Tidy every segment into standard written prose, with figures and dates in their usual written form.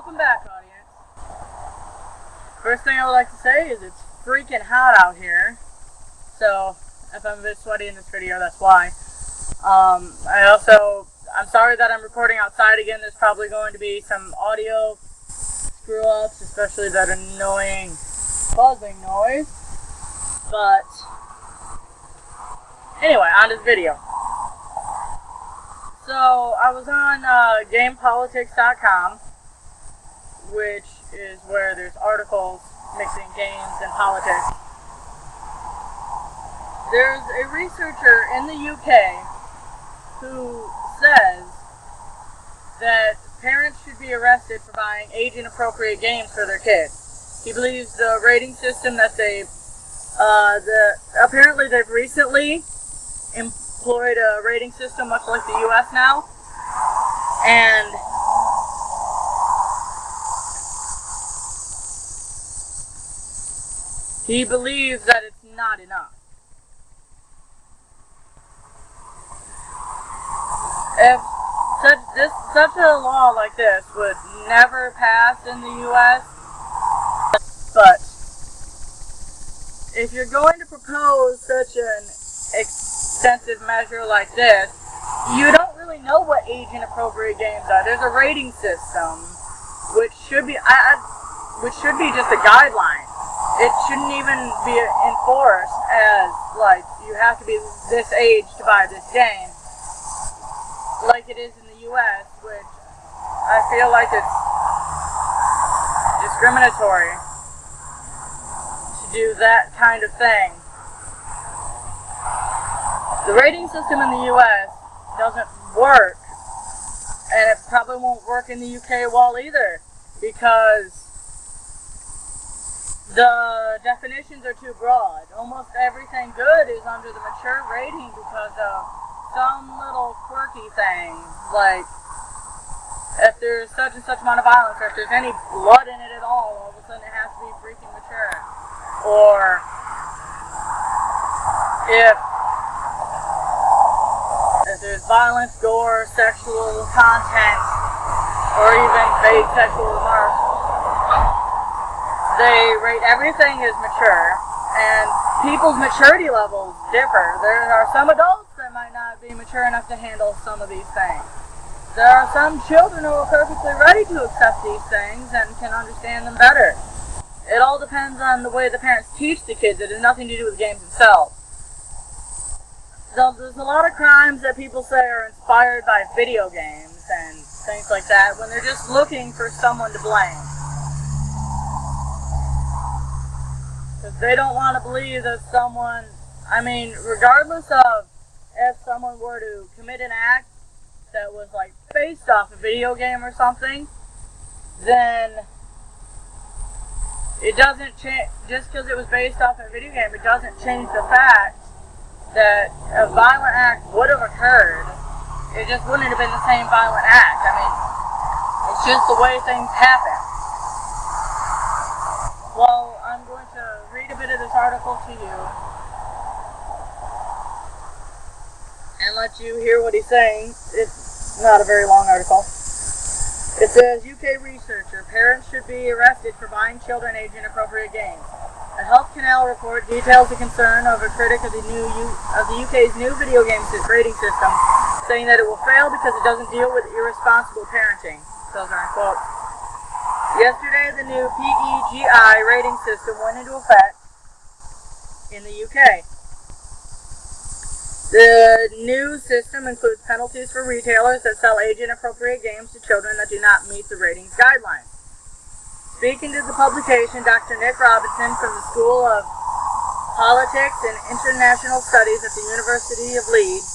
Welcome back, audience. First thing I would like to say is it's freaking hot out here. So, if I'm a bit sweaty in this video, that's why. I'm sorry that I'm recording outside again. There's probably going to be some audio screw-ups, especially that annoying buzzing noise. But, anyway, on to this video. So, I was on GamePolitics.com, which is where there's articles mixing games and politics. There's a researcher in the UK who says that parents should be arrested for buying age-inappropriate games for their kids. He believes the rating system that apparently they've recently employed a rating system much like the US now, and he believes that it's not enough. If such a law like this would never pass in the US, but if you're going to propose such an extensive measure like this, you don't really know what age-inappropriate games are. There's a rating system, which should be just a guideline. It shouldn't even be enforced as, like, you have to be this age to buy this game, like it is in the US, which I feel like it's discriminatory to do that kind of thing. The rating system in the US doesn't work, and it probably won't work in the UK well either, because the definitions are too broad. Almost everything good is under the mature rating because of some little quirky thing, like if there's such and such amount of violence, or if there's any blood in it at all of a sudden it has to be freaking mature. Or if there's violence, gore, sexual content, or even vague sexual remarks, they rate everything as mature, and people's maturity levels differ. There are some adults that might not be mature enough to handle some of these things. There are some children who are perfectly ready to accept these things and can understand them better. It all depends on the way the parents teach the kids. It has nothing to do with the games themselves. So there's a lot of crimes that people say are inspired by video games and things like that when they're just looking for someone to blame. Because they don't want to believe that someone, regardless of if someone were to commit an act that was like based off a video game or something, then it doesn't change. Just because it was based off a video game, it doesn't change the fact that a violent act would have occurred. It just wouldn't have been the same violent act. It's just the way things happen. Well, I'm going to read a bit of this article to you and let you hear what he's saying. It's not a very long article. It says, UK researcher, parents should be arrested for buying children age-inappropriate games. A Health Canal report details the concern of a critic of the UK's new video game rating system, saying that it will fail because it doesn't deal with irresponsible parenting. Those are in quotes. Yesterday, the new PEGI rating system went into effect in the UK. The new system includes penalties for retailers that sell age-inappropriate games to children that do not meet the ratings guidelines. Speaking to the publication, Dr. Nick Robinson from the School of Politics and International Studies at the University of Leeds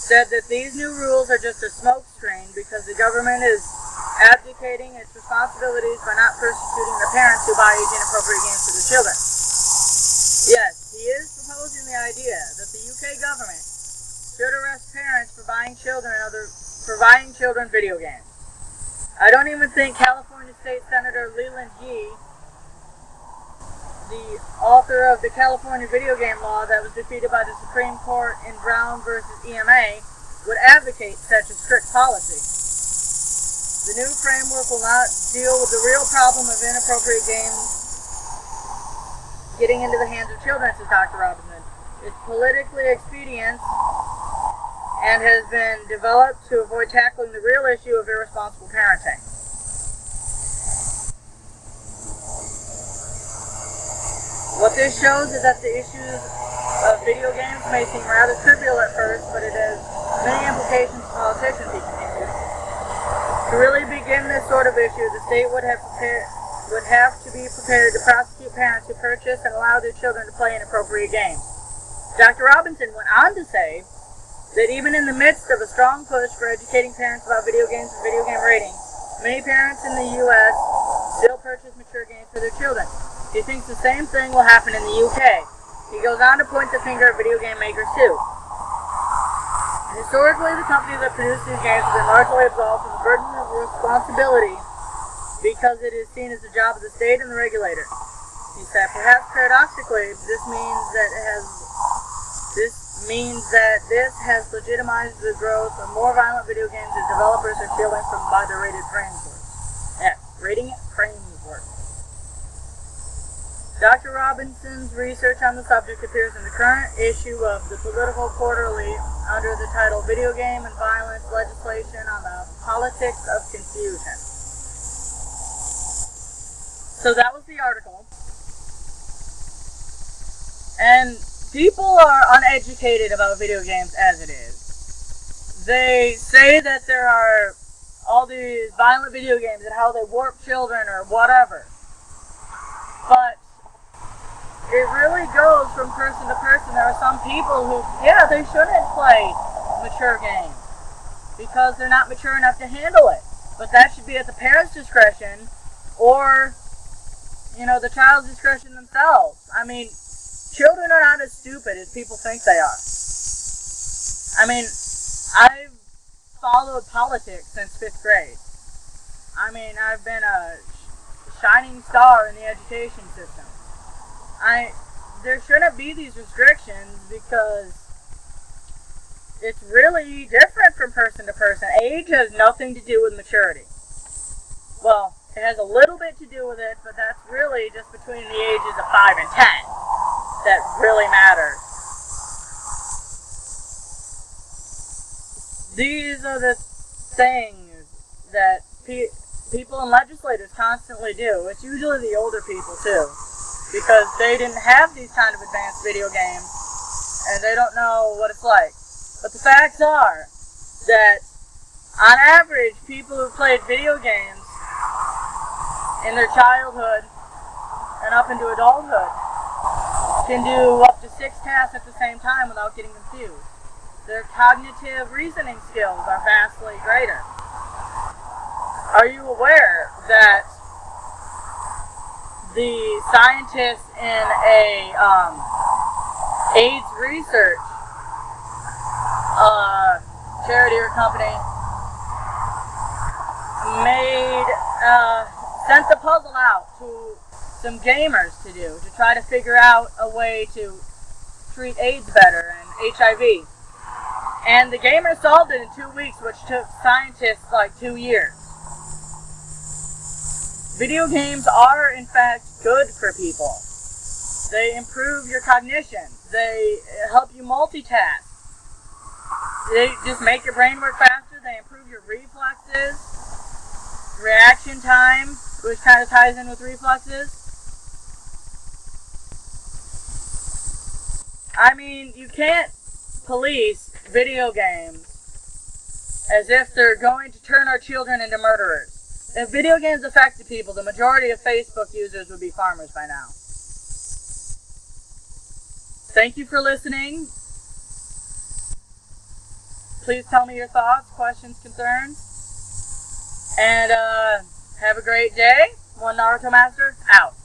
said that these new rules are just a smokescreen because the government is abdicating its responsibilities by not persecuting the parents who buy age-inappropriate games for their children. Yes, he is proposing the idea that the UK government should arrest parents for buying children video games. I don't even think California State Senator Leland Yee, the author of the California video game law that was defeated by the Supreme Court in Brown versus EMA, would advocate such a strict policy. The new framework will not deal with the real problem of inappropriate games getting into the hands of children, says Dr. Robinson. It's politically expedient and has been developed to avoid tackling the real issue of irresponsible parenting. What this shows is that the issues of video games may seem rather trivial at first, but it has many implications for politicians, he continues. To really begin this sort of issue, the state would have to be prepared to prosecute parents who purchase and allow their children to play inappropriate games. Dr. Robinson went on to say that even in the midst of a strong push for educating parents about video games and video game rating, many parents in the U.S. still purchase mature games for their children. He thinks the same thing will happen in the UK. He goes on to point the finger at video game makers too. Historically, the companies that produce these games have been largely absolved from the burden of responsibility because it is seen as the job of the state and the regulator. He said, perhaps paradoxically, this means that this has legitimized the growth of more violent video games that developers are stealing from by the rated framework. Rating framework. Dr. Robinson's research on the subject appears in the current issue of the Political Quarterly under the title Video Game and Violence Legislation on the Politics of Confusion. So that was the article. And people are uneducated about video games as it is. They say that there are all these violent video games and how they warp children or whatever. But it really goes from person to person. There are some people who, they shouldn't play mature games because they're not mature enough to handle it. But that should be at the parent's discretion or, the child's discretion themselves. I mean, children are not as stupid as people think they are. I mean, I've followed politics since 5th grade. I mean, I've been a shining star in the education system. There shouldn't be these restrictions because it's really different from person to person. Age has nothing to do with maturity. Well, it has a little bit to do with it, but that's really just between the ages of 5 and 10 that really matters. These are the things that people and legislators constantly do. It's usually the older people, too, because they didn't have these kind of advanced video games, and they don't know what it's like. But the facts are that, on average, people who played video games in their childhood and up into adulthood can do up to 6 tasks at the same time without getting confused. Their cognitive reasoning skills are vastly greater. Are you aware that the scientists in a AIDS research charity or company sent the puzzle out to some gamers to do to try to figure out a way to treat AIDS better and HIV. And the gamers solved it in 2 weeks, which took scientists like 2 years. Video games are, in fact, good for people. They improve your cognition. They help you multitask. They just make your brain work faster. They improve your reflexes, reaction time, which kind of ties in with reflexes. I mean, you can't police video games as if they're going to turn our children into murderers. If video games affected people, the majority of Facebook users would be farmers by now. Thank you for listening. Please tell me your thoughts, questions, concerns. And have a great day. One Naruto Master, out.